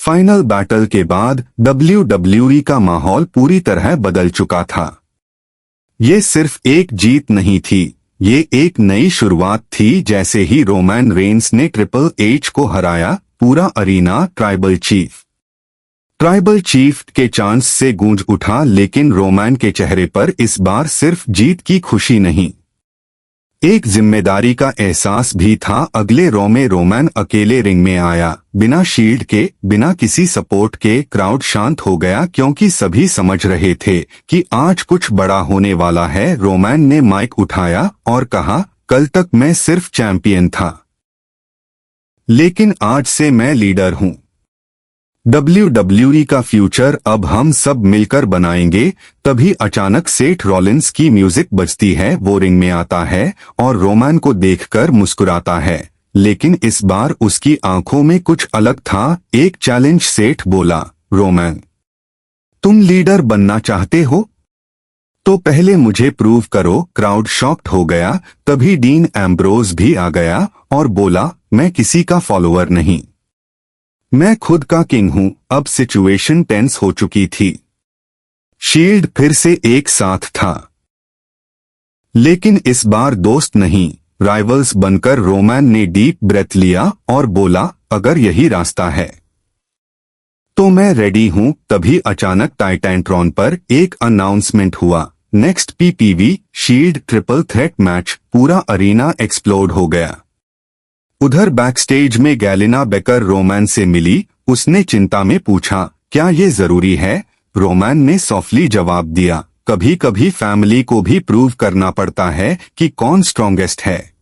Final battle के बाद WWE का माहौल पूरी तरह बदल चुका था। ये सिर्फ एक जीत नहीं थी, ये एक नई शुरुआत थी। जैसे ही रोमन रेंस ने ट्रिपल एच को हराया, पूरा अरीना ट्राइबल चीफ के चांस से गूंज उठा, लेकिन रोमन के चेहरे पर इस बार सिर्फ जीत की खुशी नहीं, एक जिम्मेदारी का एहसास भी था। अगले रो में रोमन अकेले रिंग में आया, बिना शील्ड के, बिना किसी सपोर्ट के। क्राउड शांत हो गया क्योंकि सभी समझ रहे थे कि आज कुछ बड़ा होने वाला है। रोमन ने माइक उठाया और कहा, कल तक मैं सिर्फ चैंपियन था, लेकिन आज से मैं लीडर हूं। WWE का फ्यूचर अब हम सब मिलकर बनाएंगे। तभी अचानक सेथ रॉलिंस की म्यूजिक बजती है। वो रिंग में आता है और रोमन को देखकर मुस्कुराता है, लेकिन इस बार उसकी आंखों में कुछ अलग था। एक चैलेंज। सेठ बोला, रोमन, तुम लीडर बनना चाहते हो तो पहले मुझे प्रूव करो। क्राउड शॉक्ड हो गया। तभी डीन एम्ब्रोज भी आ गया और बोला, मैं किसी का फॉलोअर नहीं, मैं खुद का किंग हूं। अब सिचुएशन टेंस हो चुकी थी। शील्ड फिर से एक साथ था, लेकिन इस बार दोस्त नहीं, राइवल्स बनकर। रोमन ने डीप ब्रेथ लिया और बोला, अगर यही रास्ता है तो मैं रेडी हूं। तभी अचानक टाइटैंट्रॉन पर एक अनाउंसमेंट हुआ, next PPV shield triple threat match. पूरा अरीना एक्सप्लोड हो गया। उधर बैकस्टेज में गैलिना बेकर रोमन से मिली। उसने चिंता में पूछा, क्या ये जरूरी है? रोमन ने सॉफ्टली जवाब दिया, कभी कभी फैमिली को भी प्रूव करना पड़ता है कि कौन स्ट्रॉन्गेस्ट है,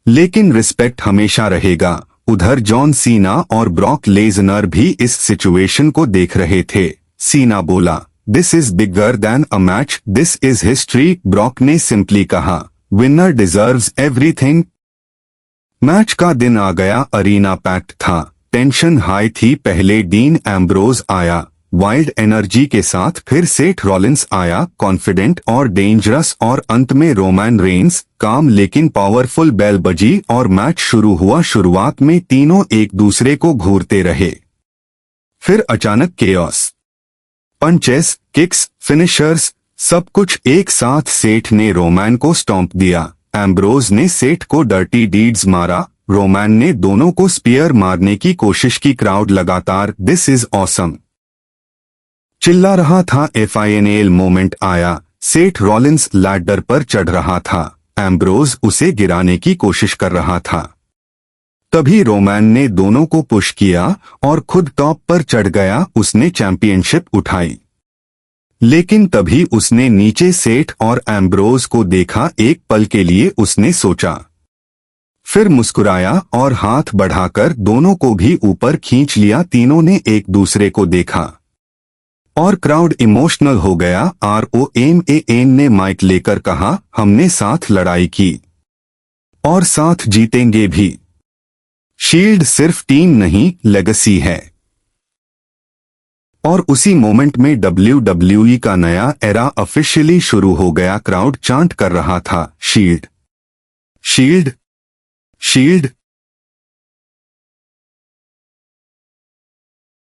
लेकिन रिस्पेक्ट हमेशा रहेगा। उधर जॉन सीना और ब्रॉक लेजनर भी इस सिचुएशन को देख रहे थे। सीना बोला, this is bigger than a match, this is history. Brock ने सिंपली कहा, विनर डिजर्व्स एवरीथिंग। मैच का दिन आ गया। अरीना पैक्ड था, टेंशन हाई थी। पहले डीन एम्ब्रोज आया वाइल्ड एनर्जी के साथ, फिर सेथ रॉलिंस आया कॉन्फिडेंट और डेंजरस, और अंत में रोमन रेंस काम लेकिन पावरफुल। बेल बजी और मैच शुरू हुआ। शुरुआत में तीनों एक दूसरे को घूरते रहे, फिर अचानक केओस, पंचेस, किक्स, फिनिशर्स, सब कुछ एक साथ। सेठ ने रोमन को स्टॉम्प दिया, एम्ब्रोज ने सेठ को डर्टी डीड्स मारा, रोमन ने दोनों को स्पीयर मारने की कोशिश की। क्राउड लगातार दिस इज ऑसम चिल्ला रहा था। फाइनल मोमेंट आया, सेठ रॉलिंस लैडर पर चढ़ रहा था, एम्ब्रोज उसे गिराने की कोशिश कर रहा था। तभी रोमन ने दोनों को पुश किया और खुद टॉप पर चढ़ गया। उसने चैंपियनशिप उठाई, लेकिन तभी उसने नीचे सेठ और एम्ब्रोज को देखा। एक पल के लिए उसने सोचा, फिर मुस्कुराया और हाथ बढ़ाकर दोनों को भी ऊपर खींच लिया। तीनों ने एक दूसरे को देखा और क्राउड इमोशनल हो गया। ROMAN ने माइक लेकर कहा, हमने साथ लड़ाई की और साथ जीतेंगे भी। शील्ड सिर्फ टीम नहीं, लेगेसी है। और उसी मोमेंट में WWE का नया एरा ऑफिशियली शुरू हो गया। क्राउड चांट कर रहा था, शील्ड, शील्ड, शील्ड।